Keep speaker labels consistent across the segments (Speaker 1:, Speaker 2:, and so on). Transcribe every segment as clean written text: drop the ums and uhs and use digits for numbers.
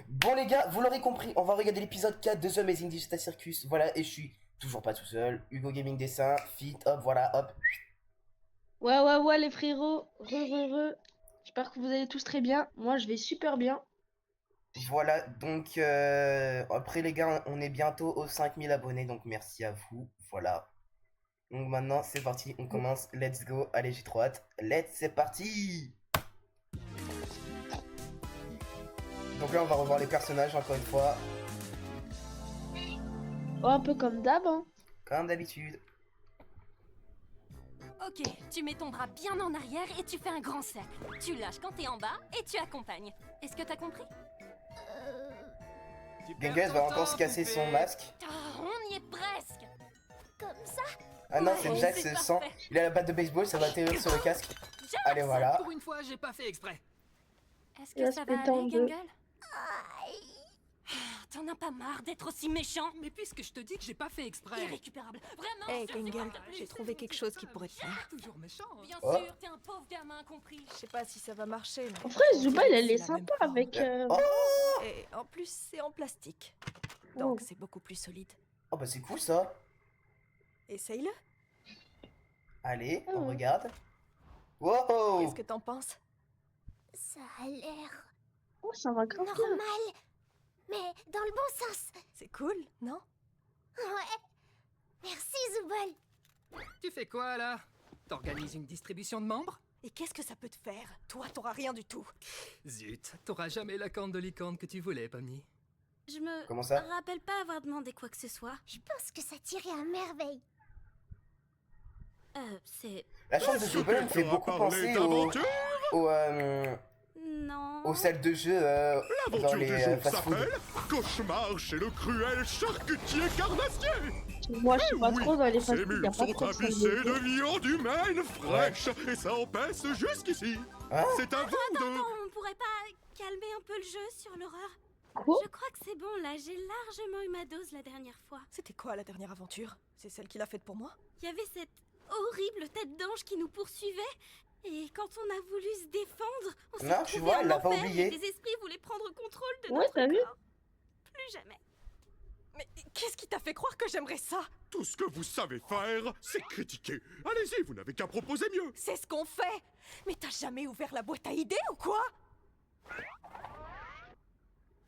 Speaker 1: Bon les gars, vous l'aurez compris, on va regarder l'épisode 4 de The Amazing Digital Circus. Voilà, et je suis toujours pas tout seul. Hugo Gaming Dessin, Fit, hop, voilà, hop.
Speaker 2: Ouais, les frérots. Re. J'espère que vous allez tous très bien. Moi, je vais super bien.
Speaker 1: Voilà, donc après les gars, on est bientôt aux 5000 abonnés, donc merci à vous. Voilà. Donc maintenant, c'est parti, on commence. Let's go. Allez, j'ai trop hâte. C'est parti. Donc là, on va revoir les personnages encore une fois,
Speaker 2: Oh, un peu comme d'hab, hein.
Speaker 1: comme d'habitude.
Speaker 3: Ok, tu mets ton bras bien en arrière et tu fais un grand cercle. Tu lâches quand t'es en bas et tu accompagnes. Est-ce que t'as compris?
Speaker 1: Genghis va encore se casser son masque.
Speaker 3: Oh, on y est presque.
Speaker 4: Comme ça.
Speaker 1: Ah non,
Speaker 3: Ouais,
Speaker 1: c'est Jax
Speaker 3: c'est
Speaker 1: sans.
Speaker 3: parfait.
Speaker 1: Il a la batte de baseball, ça va atterrir sur le casque.
Speaker 3: Jax,
Speaker 1: Allez, voilà.
Speaker 5: Pour une fois, j'ai pas fait exprès.
Speaker 3: Est-ce
Speaker 2: Il va
Speaker 3: que ça
Speaker 2: se
Speaker 3: va
Speaker 2: péter en
Speaker 3: aller,
Speaker 2: deux.
Speaker 3: Gangle? T'en as pas marre d'être aussi méchant?
Speaker 5: Mais puisque je te dis que j'ai pas fait exprès.
Speaker 3: Irrécupérable. Vraiment,
Speaker 6: Hey
Speaker 3: je sais
Speaker 6: Gangle,
Speaker 3: pas.
Speaker 6: j'ai trouvé quelque chose qui pourrait te plaire.
Speaker 5: Toujours méchant.
Speaker 3: Bien
Speaker 1: Oh.
Speaker 3: sûr, t'es un pauvre gamin compris.
Speaker 6: Je sais pas si ça va marcher, mais...
Speaker 2: En vrai, Zuba, elle est
Speaker 6: C'est la même
Speaker 2: sympa
Speaker 6: forme.
Speaker 2: avec...
Speaker 1: Oh,
Speaker 6: Et en plus, c'est en plastique. Donc
Speaker 2: Oh.
Speaker 6: c'est beaucoup plus solide.
Speaker 1: oh bah c'est cool ça.
Speaker 6: Essaye-le.
Speaker 1: Allez,
Speaker 2: Ah
Speaker 1: on
Speaker 2: ouais.
Speaker 1: regarde. Wow.
Speaker 6: Qu'est-ce que t'en penses?
Speaker 4: Ça a l'air
Speaker 2: Oh, ça va grave bien.
Speaker 4: normal. Mais dans le bon sens.
Speaker 6: C'est cool, non?
Speaker 4: Ouais. Merci, Zubol.
Speaker 5: Tu fais quoi là? T'organises une distribution de membres?
Speaker 6: Et qu'est-ce que ça peut te faire? Toi, t'auras rien du tout.
Speaker 5: Zut, t'auras jamais la corne de licorne que tu voulais, Pomni.
Speaker 3: Je me
Speaker 1: Comment ça?
Speaker 3: rappelle pas avoir demandé quoi que ce soit.
Speaker 4: Je pense que ça tirait à merveille.
Speaker 3: C'est...
Speaker 1: La chambre de Zubul me fait beaucoup penser aux salles de jeu dans
Speaker 7: L'aventure
Speaker 1: les
Speaker 7: du jour
Speaker 1: fast-food.
Speaker 7: s'appelle Cauchemar chez le cruel charcutier carnassier.
Speaker 2: Moi, je suis pas
Speaker 7: Oui,
Speaker 2: trop dans les
Speaker 7: ces
Speaker 2: fast-food. Y a
Speaker 7: murs
Speaker 2: pas
Speaker 7: sont
Speaker 2: trop de
Speaker 7: tapissés
Speaker 2: salles
Speaker 7: de viande humaine fraîche et ça empêche jusqu'ici.
Speaker 1: Hein?
Speaker 7: C'est à vous de...
Speaker 3: On pourrait pas calmer un peu le jeu sur l'horreur?
Speaker 2: Quoi?
Speaker 3: Je crois que c'est bon là, j'ai largement eu ma dose la dernière fois.
Speaker 6: C'était quoi la dernière aventure? C'est celle qu'il a faite pour moi?
Speaker 3: Il y avait cette horrible tête d'ange qui nous poursuivait. Et quand on a voulu se défendre, on s'est
Speaker 1: Non, tu
Speaker 3: retrouvé
Speaker 1: vois,
Speaker 3: en
Speaker 1: elle l'a pas
Speaker 3: enfer
Speaker 1: oublié.
Speaker 3: et des esprits voulaient prendre contrôle de
Speaker 2: Ouais,
Speaker 3: notre
Speaker 2: t'as vu?
Speaker 3: corps. Plus jamais.
Speaker 6: Mais qu'est-ce qui t'a fait croire que j'aimerais ça?
Speaker 7: Tout ce que vous savez faire, c'est critiquer. Allez-y, vous n'avez qu'à proposer mieux.
Speaker 6: C'est ce qu'on fait! Mais t'as jamais ouvert la boîte à idées ou quoi?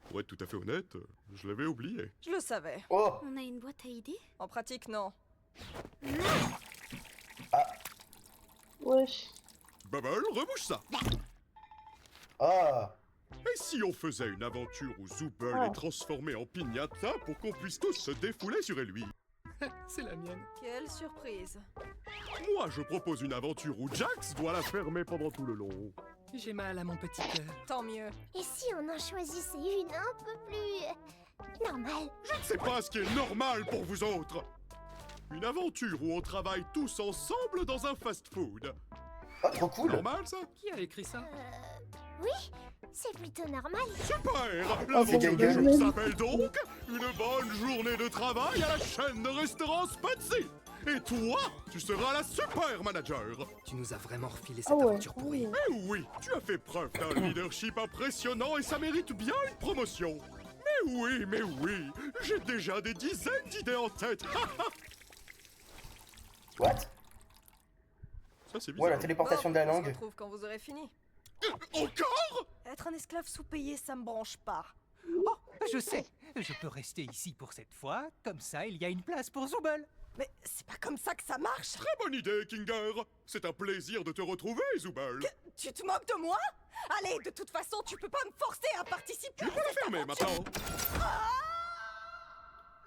Speaker 7: Pour être tout à fait honnête, je l'avais oublié.
Speaker 6: Je le savais.
Speaker 1: Oh.
Speaker 3: On a une boîte à idées?
Speaker 6: En pratique, non.
Speaker 2: Wesh.
Speaker 7: Bubble, rebouche ça.
Speaker 1: Oh.
Speaker 7: Et si on faisait une aventure où Zubul
Speaker 2: Oh.
Speaker 7: est transformé en piñata pour qu'on puisse tous se défouler sur lui?
Speaker 5: C'est la mienne.
Speaker 6: Quelle surprise.
Speaker 7: Moi, je propose une aventure où Jax doit la fermer pendant tout le long.
Speaker 5: J'ai mal à mon petit cœur.
Speaker 6: Tant mieux.
Speaker 4: Et si on en choisissait une un peu plus... normale?
Speaker 7: Je ne sais pas ce qui est normal pour vous autres. Une aventure où on travaille tous ensemble dans un fast-food.
Speaker 1: Oh, trop cool.
Speaker 7: Normal, ça?
Speaker 5: Qui a écrit ça?
Speaker 4: Oui, c'est plutôt normal.
Speaker 7: Super!
Speaker 1: c'est
Speaker 7: L'aventure du
Speaker 1: Gangan.
Speaker 7: jour s'appelle donc Une bonne journée de travail à la chaîne de restaurants Spatsy. Et toi, tu seras la super manager.
Speaker 5: Tu nous as vraiment refilé cette
Speaker 2: Ah ouais.
Speaker 5: aventure pourrie.
Speaker 7: Eh oui, tu as fait preuve d'un leadership impressionnant et ça mérite bien une promotion. Mais oui, j'ai déjà des dizaines d'idées en tête.
Speaker 1: What?
Speaker 7: Ça, c'est
Speaker 1: Ouais, la
Speaker 7: bizarre.
Speaker 1: téléportation de la
Speaker 6: On se
Speaker 1: langue.
Speaker 6: retrouve quand vous aurez fini.
Speaker 7: Encore?
Speaker 6: Être un esclave sous-payé, ça me branche pas.
Speaker 8: Oh, je sais, je peux rester ici pour cette fois, comme ça il y a une place pour Zubul.
Speaker 6: Mais c'est pas comme ça que ça marche.
Speaker 7: Très bonne idée, Kinger. C'est un plaisir de te retrouver, Zubul.
Speaker 6: Tu te moques de moi? Allez, de toute façon, tu peux pas me forcer à participer.
Speaker 7: Tu peux la fermer maintenant.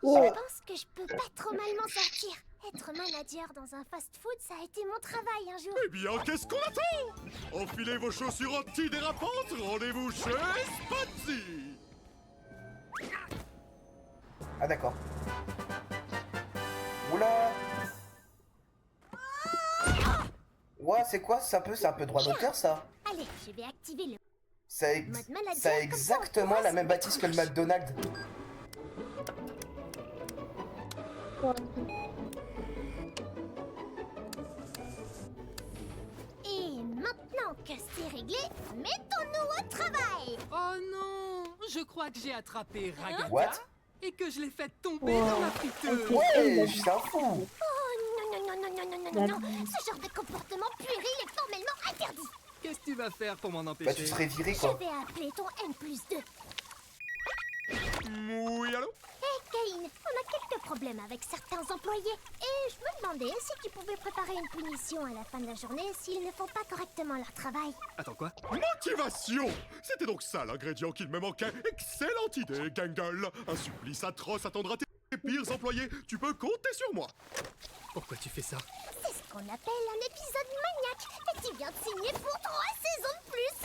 Speaker 2: Oh.
Speaker 4: Je pense que je peux pas trop mal m'en sortir. Être manager dans un fast-food, ça a été mon travail un jour.
Speaker 7: Eh bien, qu'est-ce qu'on attend? Enfilez vos chaussures antidérapantes, rendez-vous chez Spatsy.
Speaker 1: Ah d'accord. Oula. Ouais, c'est quoi? C'est un peu droit d'auteur ça.
Speaker 4: Allez, je vais activer le
Speaker 1: Ça
Speaker 4: mode manager.
Speaker 1: ça a
Speaker 4: comme ça, on
Speaker 1: exactement
Speaker 4: pourra
Speaker 1: la
Speaker 4: se
Speaker 1: même
Speaker 4: mettre
Speaker 1: bâtisse
Speaker 4: en
Speaker 1: que le
Speaker 4: marche.
Speaker 1: McDonald's.
Speaker 4: Et maintenant que c'est réglé, mettons-nous au travail.
Speaker 5: Oh non! je crois que j'ai attrapé Ragata
Speaker 1: What?
Speaker 5: et que je l'ai fait tomber
Speaker 2: Wow.
Speaker 5: dans la friteuse.
Speaker 1: Ouais, je suis un fou.
Speaker 4: Oh non, non, non, non, non, non, non, non, non. Ce genre de comportement puéril est formellement interdit.
Speaker 5: Qu'est-ce que tu vas faire pour m'en
Speaker 1: Bah,
Speaker 5: empêcher?
Speaker 1: tu serais viré,
Speaker 4: Je
Speaker 1: quoi.
Speaker 4: vais appeler ton N+2.
Speaker 7: Oui, allô?
Speaker 4: Kane, on a quelques problèmes avec certains employés. Et je me demandais si tu pouvais préparer une punition à la fin de la journée s'ils ne font pas correctement leur travail.
Speaker 5: Attends, quoi?
Speaker 7: Motivation! C'était donc ça l'ingrédient qu'il me manquait. Excellente idée, Gangle. Un supplice atroce attendra tes pires employés. Tu peux compter sur moi.
Speaker 5: Pourquoi tu fais ça?
Speaker 4: C'est ce qu'on appelle un épisode maniaque. Et tu viens de signer pour 3 saisons de plus.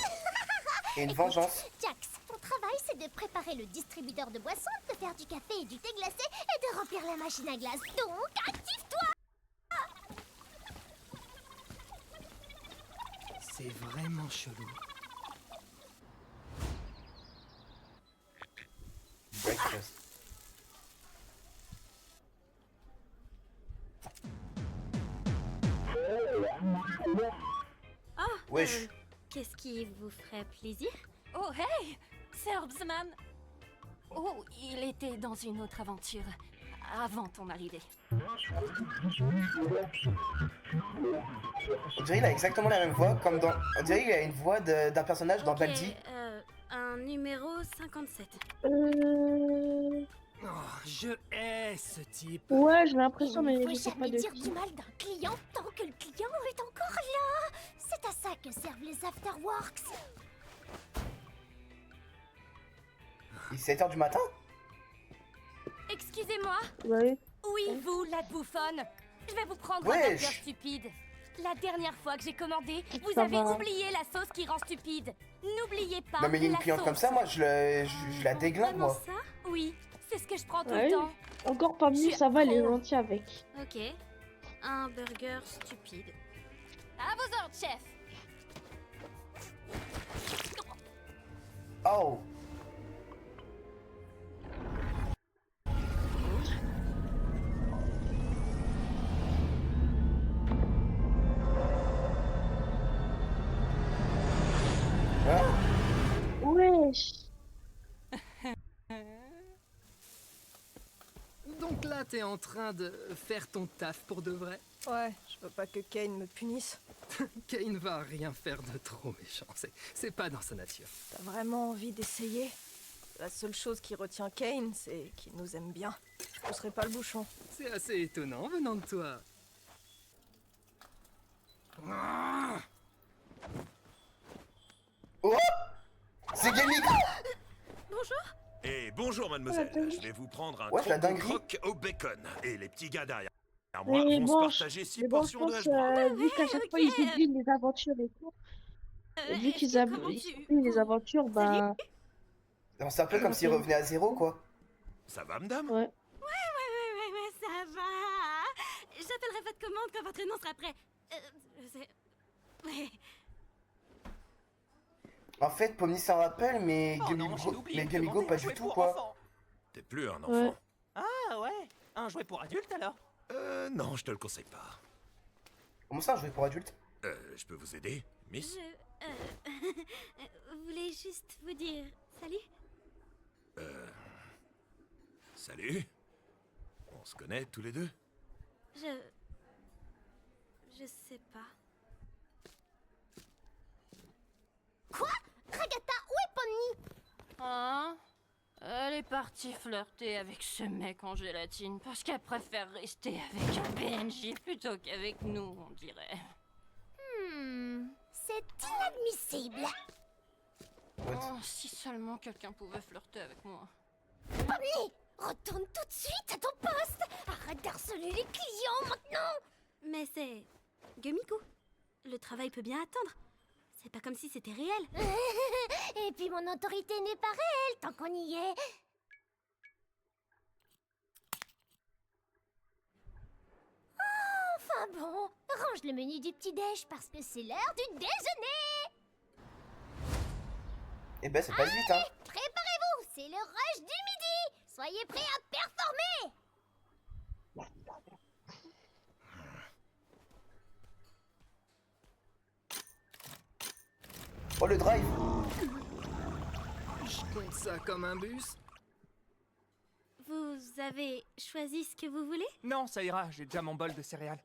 Speaker 1: Et une
Speaker 4: Écoute,
Speaker 1: vengeance.
Speaker 4: Jax, ton travail c'est de préparer le distributeur de boissons, de faire du café et du thé glacé et de remplir la machine à glace. Donc, active-toi!
Speaker 5: C'est vraiment chelou.
Speaker 1: Breakfast. Wesh.
Speaker 3: Qu'est-ce qui vous ferait plaisir? Oh, hey! C'est Herbsman! Oh, il était dans une autre aventure. Avant ton arrivée.
Speaker 1: On dirait qu'il a exactement la même voix comme dans. On dirait qu'il a une voix d'un personnage dans Baldi.
Speaker 3: Un numéro 57.
Speaker 5: Oh, je hais ce type.
Speaker 2: Ouais, j'ai l'impression, mais
Speaker 4: Il
Speaker 2: je
Speaker 4: ne
Speaker 2: sais
Speaker 4: faut
Speaker 2: pas
Speaker 4: jamais
Speaker 2: de
Speaker 4: dire
Speaker 2: qui.
Speaker 4: du mal d'un client tant que le client est encore là. C'est à ça que servent les afterworks.
Speaker 1: Il est 7h du matin?
Speaker 3: Excusez-moi!
Speaker 2: Ouais.
Speaker 3: Oui, vous, la bouffonne! Je vais vous prendre un
Speaker 1: Wesh.
Speaker 3: burger stupide. La dernière fois que j'ai commandé, vous
Speaker 2: Ça
Speaker 3: avez
Speaker 2: va.
Speaker 3: oublié la sauce qui rend stupide. N'oubliez pas.
Speaker 1: Non, mais il y a une
Speaker 3: la
Speaker 1: cliente
Speaker 3: sauce.
Speaker 1: comme ça, moi, je la déglingue,
Speaker 3: Vraiment
Speaker 1: moi.
Speaker 3: ça? Oui, c'est ce que je prends tout
Speaker 2: Ouais.
Speaker 3: le temps.
Speaker 2: Encore pas
Speaker 3: Je
Speaker 2: mieux,
Speaker 3: suis
Speaker 2: ça va, elle est
Speaker 3: pro.
Speaker 2: gentille avec.
Speaker 3: Ok. Un burger stupide. À vos ordres, chef!
Speaker 1: Oh! Hein?
Speaker 2: Wesh.
Speaker 5: Donc là, t'es en train de faire ton taf pour de vrai?
Speaker 6: Ouais, je veux pas que Kane me punisse.
Speaker 5: Kane va rien faire de trop méchant. C'est pas dans sa nature.
Speaker 6: T'as vraiment envie d'essayer? La seule chose qui retient Kane, c'est qu'il nous aime bien. Je pousserai pas le bouchon.
Speaker 5: C'est assez étonnant venant de toi.
Speaker 1: Oh! C'est Gaming!
Speaker 9: Et bonjour mademoiselle,
Speaker 2: Ouais,
Speaker 9: je vais vous prendre un
Speaker 1: Ouais, la
Speaker 9: troc
Speaker 1: dinguerie.
Speaker 9: croque au bacon. Et les petits gars derrière moi
Speaker 2: Mais
Speaker 9: vont
Speaker 2: bon,
Speaker 9: se partager 6
Speaker 2: mais bon, je
Speaker 9: portions de
Speaker 2: pense,
Speaker 9: hache brown.
Speaker 2: vu qu'à chaque fois ils oublient les aventures et tout, vu qu'ils oublient les aventures, bah,
Speaker 1: Non, c'est un peu comme s'il revenait à zéro, quoi.
Speaker 9: Ça va madame?
Speaker 2: ouais.
Speaker 3: Ouais, ça va. J'appellerai votre commande quand votre nom sera prêt. Ouais.
Speaker 1: En fait, Pomni s'en rappelle, mais
Speaker 8: Oh non, j'ai oublié de
Speaker 1: Gamigo,
Speaker 8: demander
Speaker 1: pas
Speaker 8: un
Speaker 1: du
Speaker 8: jouet
Speaker 1: tout,
Speaker 8: pour
Speaker 1: quoi.
Speaker 8: enfants.
Speaker 9: T'es plus un enfant.
Speaker 2: Ouais.
Speaker 8: Ah ouais, un jouet pour adulte alors?
Speaker 9: Non, je te le conseille pas.
Speaker 1: Comment ça, un jouet pour adulte?
Speaker 9: Je peux vous aider, miss?
Speaker 3: Je voulais juste vous dire salut.
Speaker 9: Salut. On se connaît tous les deux?
Speaker 3: Je sais pas.
Speaker 4: Quoi? Ragata, où est Pomni?
Speaker 3: Hein? Elle est partie flirter avec ce mec en gélatine parce qu'elle préfère rester avec un PNJ plutôt qu'avec nous, on dirait.
Speaker 4: C'est inadmissible.
Speaker 3: Oh, si seulement quelqu'un pouvait flirter avec moi.
Speaker 4: Pomni, retourne tout de suite à ton poste. Arrête d'harceler les clients maintenant.
Speaker 3: Mais c'est Gumiko. Le travail peut bien attendre. C'est pas comme si c'était réel.
Speaker 4: Et puis mon autorité n'est pas réelle tant qu'on y est. Enfin bon, range le menu du petit-déj parce que c'est l'heure du déjeuner.
Speaker 1: Eh ben, ça passe vite, hein.
Speaker 4: Préparez-vous, c'est le rush du midi. Soyez prêts à performer.
Speaker 1: Oh, le drive!
Speaker 5: Pointe ça comme un bus.
Speaker 4: Vous avez choisi ce que vous voulez?
Speaker 10: Non, ça ira, j'ai déjà mon bol de céréales.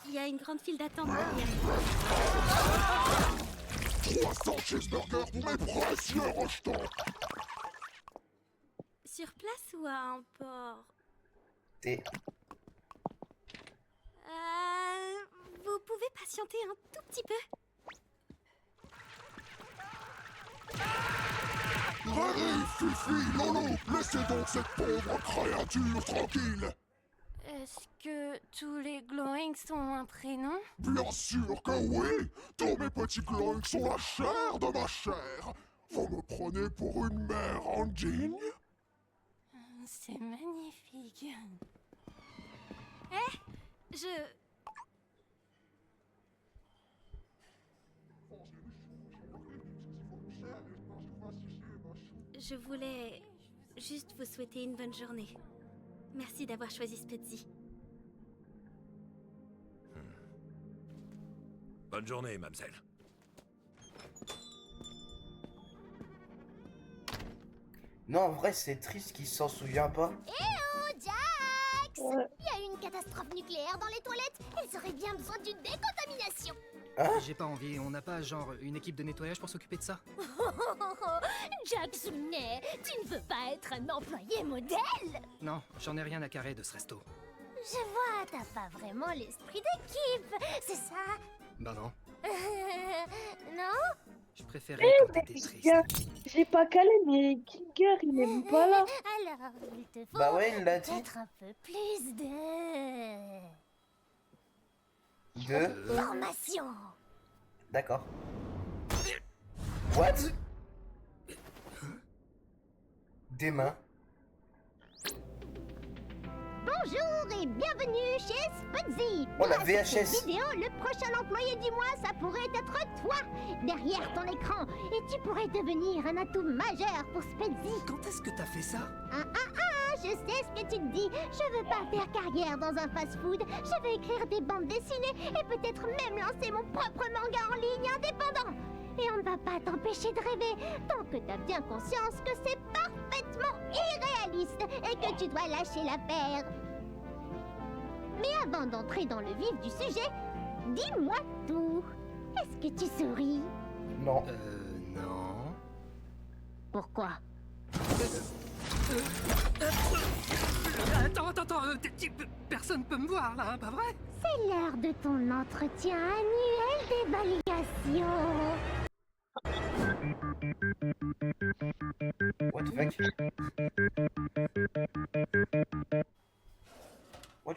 Speaker 4: Il y a une grande file d'attente derrière.
Speaker 7: 300 cheeseburgers pour mes précieux rejetons.
Speaker 4: Sur place ou à Emport?
Speaker 1: T'es...
Speaker 4: Vous pouvez patienter un tout petit peu?
Speaker 7: Rari, Fifi, Lolo, laissez donc cette pauvre créature tranquille.
Speaker 3: Est-ce que tous les glowings ont un prénom?
Speaker 7: Bien sûr que oui. Tous mes petits glowings sont la chair de ma chair. Vous me prenez pour une mère indigne?
Speaker 3: C'est magnifique.
Speaker 4: Je voulais juste vous souhaiter une bonne journée. Merci d'avoir choisi Spetsy.
Speaker 9: Bonne journée, mademoiselle.
Speaker 1: Non, en vrai, c'est triste qu'il s'en souvient pas.
Speaker 4: Oh, Jax!
Speaker 2: Ouais.
Speaker 4: Il y a eu une catastrophe nucléaire dans les toilettes. Elles auraient bien besoin d'une décontamination.
Speaker 5: J'ai pas envie, on n'a pas genre une équipe de nettoyage pour s'occuper de ça?
Speaker 4: Jax Sounet, tu ne veux pas être un employé modèle?
Speaker 5: Non, j'en ai rien à carrer de ce resto.
Speaker 4: Je vois, t'as pas vraiment l'esprit d'équipe, c'est ça?
Speaker 5: Bah non,
Speaker 4: Non?
Speaker 5: je préférais quand t'étais triste.
Speaker 2: J'ai pas calé, mais Ginger, il est pas là.
Speaker 4: Alors, il te faut
Speaker 1: Bah ouais, il l'a dit.
Speaker 4: peut-être un peu plus de...
Speaker 1: De...
Speaker 4: formation.
Speaker 1: D'accord. What? Des mains.
Speaker 4: Bonjour et bienvenue chez Spudzy.
Speaker 1: Oh, la
Speaker 4: Dans
Speaker 1: VHS.
Speaker 4: cette vidéo, le prochain employé du mois, ça pourrait être toi, derrière ton écran. Et tu pourrais devenir un atout majeur pour Spudzy.
Speaker 5: Quand est-ce que t'as fait ça?
Speaker 4: Je sais ce que tu te dis. Je veux pas faire carrière dans un fast-food. Je veux écrire des bandes dessinées et peut-être même lancer mon propre manga en ligne indépendant. Et on ne va pas t'empêcher de rêver tant que t'as bien conscience que c'est parfaitement irréaliste et que tu dois lâcher l'affaire. Mais avant d'entrer dans le vif du sujet, dis-moi tout. Est-ce que tu souris?
Speaker 1: Non.
Speaker 5: Non.
Speaker 4: Pourquoi?
Speaker 5: Attends, personne peut me voir là, pas vrai?
Speaker 4: C'est l'heure de ton entretien annuel d'évaluation.
Speaker 1: What the fuck? Ouais,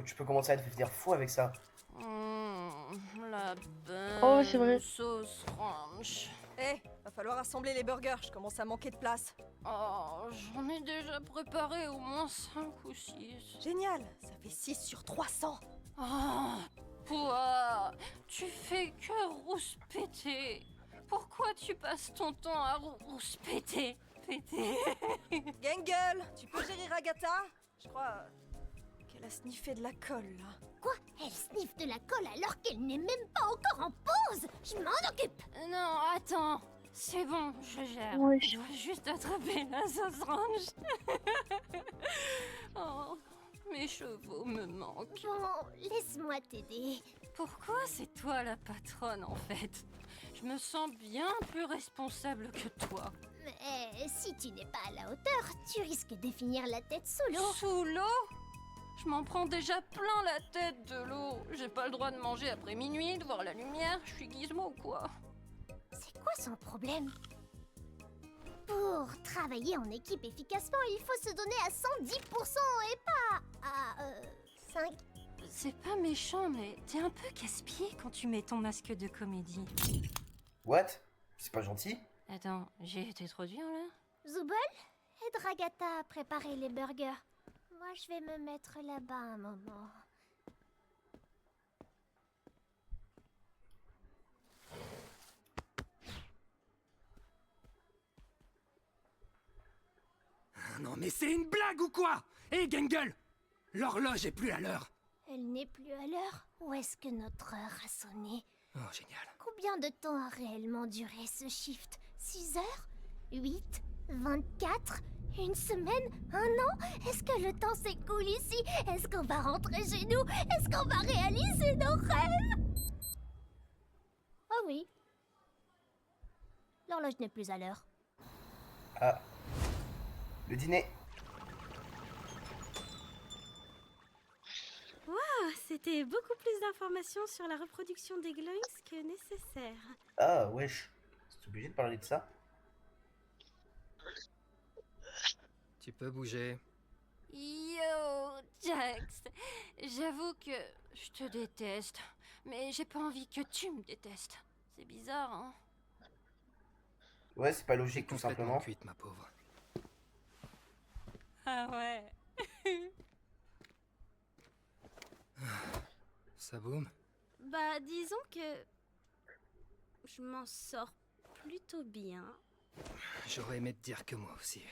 Speaker 1: tu peux commencer à te dire fou avec ça.
Speaker 3: La bonne
Speaker 2: Oh, c'est vrai.
Speaker 3: sauce ranch.
Speaker 6: Va falloir assembler les burgers, je commence à manquer de place.
Speaker 3: Oh, j'en ai déjà préparé au moins 5 ou 6.
Speaker 6: Génial, ça fait 6 sur 300.
Speaker 3: Oh, toi, tu fais que rouspéter. Pourquoi tu passes ton temps à rouspéter?
Speaker 6: Gangle, tu peux gérer Agatha? Je crois qu'elle a sniffé de la colle là.
Speaker 4: Quoi? Elle sniffe de la colle alors qu'elle n'est même pas encore en pause. Je m'en occupe.
Speaker 3: Non, attends. C'est bon, je gère.
Speaker 2: Ouais,
Speaker 3: Je dois juste attraper la sauce ranch. Oh, mes chevaux me manquent.
Speaker 4: Bon, laisse-moi t'aider.
Speaker 3: Pourquoi c'est toi la patronne en fait? Je me sens bien plus responsable que toi.
Speaker 4: Mais si tu n'es pas à la hauteur, tu risques de finir la tête sous l'eau.
Speaker 3: Sous l'eau? Je m'en prends déjà plein la tête de l'eau. J'ai pas le droit de manger après minuit, de voir la lumière. Je suis Gizmo ou quoi?
Speaker 4: C'est quoi son problème? Pour travailler en équipe efficacement, il faut se donner à 110% et pas à 5.
Speaker 3: C'est pas méchant, mais t'es un peu casse-pied quand tu mets ton masque de comédie.
Speaker 1: What? C'est pas gentil?
Speaker 3: Attends, j'ai été trop dur là?
Speaker 4: Zubul, aide Agatha à préparer les burgers. Moi, je vais me mettre là-bas un moment.
Speaker 5: Non mais c'est une blague ou quoi? Hé Gangle, l'horloge est plus à l'heure.
Speaker 4: Elle n'est plus à l'heure. Où est-ce que notre heure a sonné?
Speaker 5: Oh, génial.
Speaker 4: Combien de temps a réellement duré ce shift? 6 heures? 8? 24? Une semaine? Un an? Est-ce que le temps s'écoule ici? Est-ce qu'on va rentrer chez nous? Est-ce qu'on va réaliser nos rêves? Oh oui. L'horloge n'est plus à l'heure.
Speaker 1: Ah. Le dîner.
Speaker 11: C'était beaucoup plus d'informations sur la reproduction des Gloins que nécessaire.
Speaker 1: Ah, wesh. C'est obligé de parler de ça?
Speaker 5: Tu peux bouger.
Speaker 3: Yo, Jax. J'avoue que je te déteste. Mais j'ai pas envie que tu me détestes. C'est bizarre, hein?
Speaker 1: Ouais, c'est pas logique, tout
Speaker 5: Complètement
Speaker 1: simplement.
Speaker 5: cuite, ma pauvre.
Speaker 3: Ah ouais.
Speaker 5: Ça boum?
Speaker 11: Bah, disons que... je m'en sors plutôt bien.
Speaker 5: J'aurais aimé te dire que moi aussi.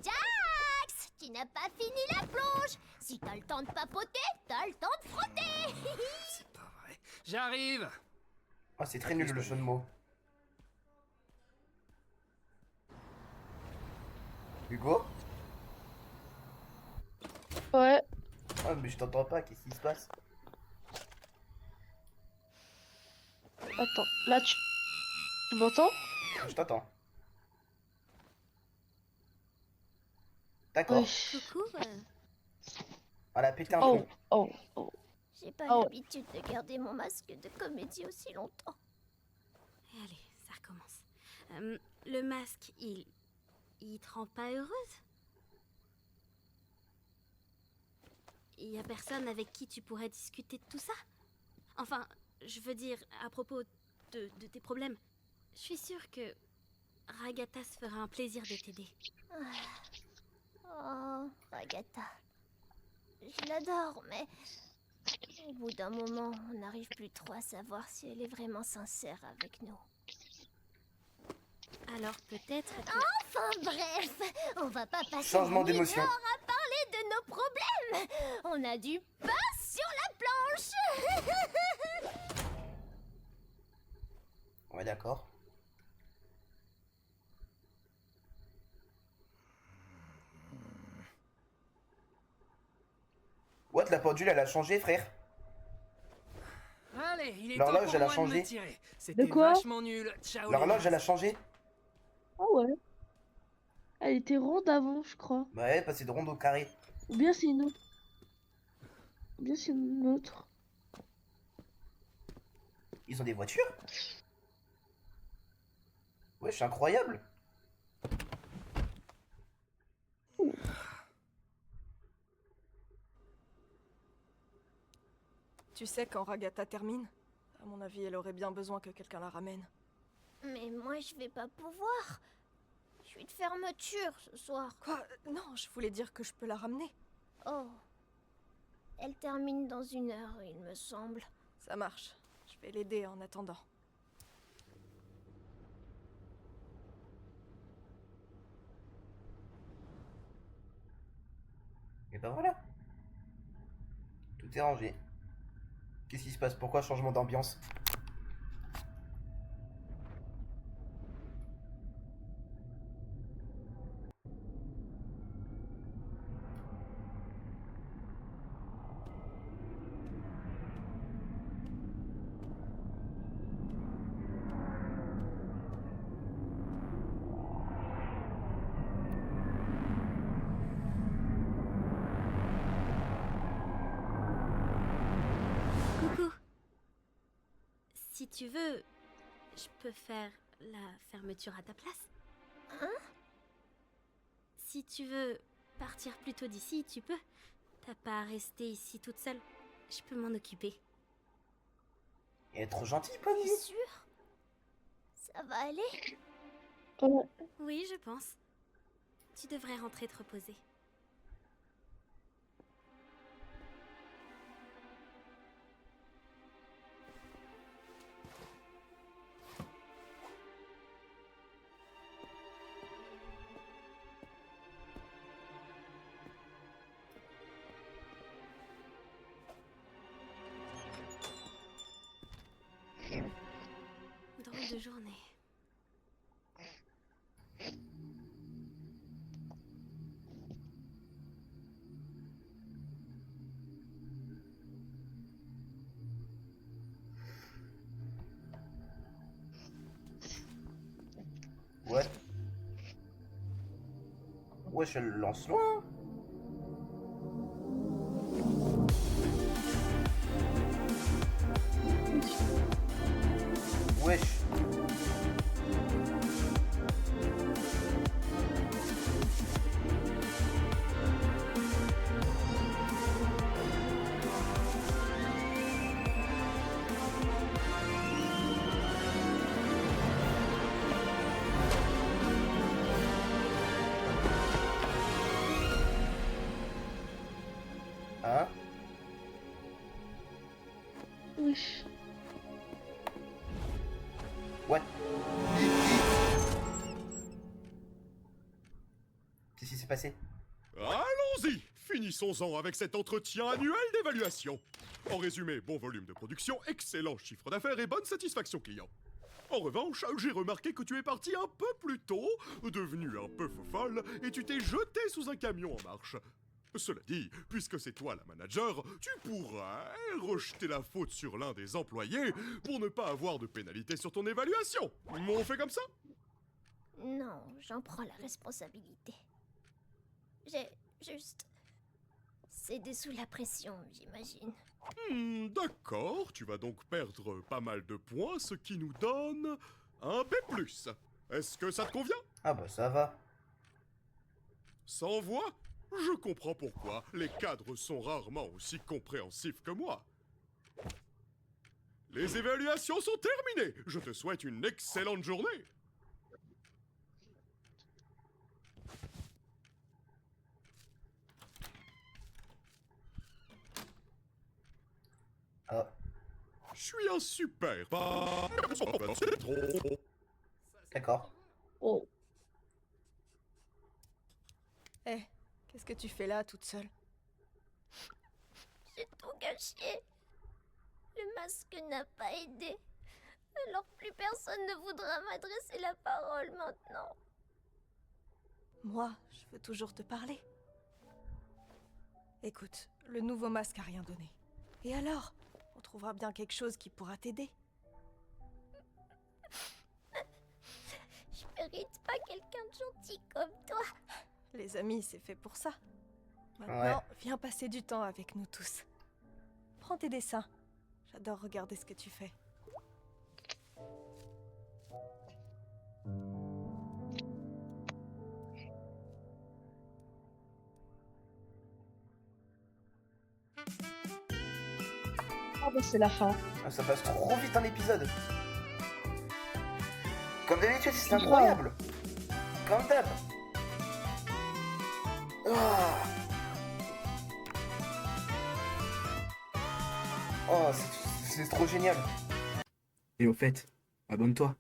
Speaker 4: Jax, tu n'as pas fini la plonge. Si t'as le temps de papoter, t'as le temps de frotter.
Speaker 5: C'est pas vrai. J'arrive!
Speaker 1: Ah, c'est très nul le jeu de mots. Hugo?
Speaker 2: Ouais.
Speaker 1: Ah, mais je t'entends pas, qu'est-ce qui se passe?
Speaker 2: Attends, là tu m'entends?
Speaker 1: Je t'entends. D'accord.
Speaker 2: Oui.
Speaker 11: Coucou,
Speaker 1: Elle a pété un
Speaker 2: Oh,
Speaker 1: plomb.
Speaker 2: oh.
Speaker 4: J'ai pas
Speaker 2: Ah ouais.
Speaker 4: l'habitude de garder mon masque de comédie aussi longtemps.
Speaker 11: Allez, ça recommence. Le masque, il te rend pas heureuse? Y a personne avec qui tu pourrais discuter de tout ça? Enfin, je veux dire, à propos de tes problèmes. Je suis sûre que Ragata se fera un plaisir de t'aider.
Speaker 4: Oh, Ragata. Je l'adore, mais au bout d'un moment, on n'arrive plus trop à savoir si elle est vraiment sincère avec nous.
Speaker 11: Alors peut-être que...
Speaker 4: Enfin bref, on va pas passer
Speaker 1: Changement
Speaker 4: une nuit
Speaker 1: d'émotion.
Speaker 4: dehors à parler de nos problèmes. On a du pain sur la planche.
Speaker 1: Ouais, d'accord. What, la pendule, elle a changé, frère?
Speaker 5: Allez, il est
Speaker 1: L'horloge,
Speaker 5: temps pour
Speaker 1: elle a
Speaker 5: moi de me
Speaker 1: changé.
Speaker 5: tirer. C'était
Speaker 2: quoi?
Speaker 5: vachement nul. Ciao.
Speaker 1: L'horloge,
Speaker 5: les
Speaker 1: elle a
Speaker 5: gars.
Speaker 1: changé?
Speaker 2: Ah ouais. Elle était ronde avant, je crois.
Speaker 1: Bah ouais, passé de ronde au carré.
Speaker 2: Ou bien c'est une autre. Ou bien c'est une autre.
Speaker 1: Ils ont des voitures? Wesh, incroyable.
Speaker 6: Tu sais, quand Ragata termine, à mon avis, elle aurait bien besoin que quelqu'un la ramène.
Speaker 4: Mais moi, je vais pas pouvoir. Je suis de fermeture ce soir.
Speaker 6: Quoi? Non, je voulais dire que je peux la ramener.
Speaker 4: Oh. Elle termine dans 1 heure, il me semble.
Speaker 6: Ça marche. Je vais l'aider en attendant.
Speaker 1: Et ben voilà. Tout est rangé. Qu'est-ce qui se passe? Pourquoi changement d'ambiance?
Speaker 11: Coucou. Si tu veux, je peux faire la fermeture à ta place.
Speaker 4: Hein?
Speaker 11: Si tu veux partir plus tôt d'ici, tu peux. T'as pas à rester ici toute seule. Je peux m'en occuper.
Speaker 1: Elle est trop gentille, Pony.
Speaker 4: T'es sûr? Ça va aller?
Speaker 2: Ouais.
Speaker 11: Oui, je pense. Tu devrais rentrer te reposer. de journée.
Speaker 1: Ouais. Ouais, je le lance loin. Wesh. Hein?
Speaker 2: Wesh.
Speaker 1: What? Qu'est-ce qui s'est passé?
Speaker 7: Allons-y, finissons-en avec cet entretien annuel d'évaluation. En résumé, bon volume de production, excellent chiffre d'affaires et bonne satisfaction client. En revanche, j'ai remarqué que tu es parti un peu plus tôt, devenu un peu folle, et tu t'es jeté sous un camion en marche. Cela dit, puisque c'est toi la manager, tu pourrais rejeter la faute sur l'un des employés pour ne pas avoir de pénalité sur ton évaluation. On fait comme ça?
Speaker 4: Non, j'en prends la responsabilité. J'ai juste cédé sous la pression, j'imagine.
Speaker 7: D'accord, tu vas donc perdre pas mal de points, ce qui nous donne un B+. Est-ce que ça te convient?
Speaker 1: Ah bah ça va.
Speaker 7: Sans voix? Je comprends pourquoi. Les cadres sont rarement aussi compréhensifs que moi. Les évaluations sont terminées. Je te souhaite une excellente journée.
Speaker 1: Ah.
Speaker 7: Je suis un super.
Speaker 1: D'accord.
Speaker 2: Oh.
Speaker 6: Eh, qu'est-ce que tu fais là, toute seule?
Speaker 4: J'ai tout gâché. Le masque n'a pas aidé. Alors plus personne ne voudra m'adresser la parole maintenant.
Speaker 6: Moi, je veux toujours te parler. Écoute, le nouveau masque a rien donné. Et alors? On trouvera bien quelque chose qui pourra t'aider.
Speaker 4: Je mérite pas quelqu'un de gentil comme toi.
Speaker 6: Les amis, c'est fait pour ça. Maintenant, viens passer du temps avec nous tous. Prends tes dessins. J'adore regarder ce que tu fais.
Speaker 2: Ah bah c'est la fin.
Speaker 1: Ah, ça passe trop vite un épisode. Comme d'habitude, c'est incroyable. Comme d'hab. Ah. Oh, c'est trop génial.
Speaker 12: Et au fait, abonne-toi.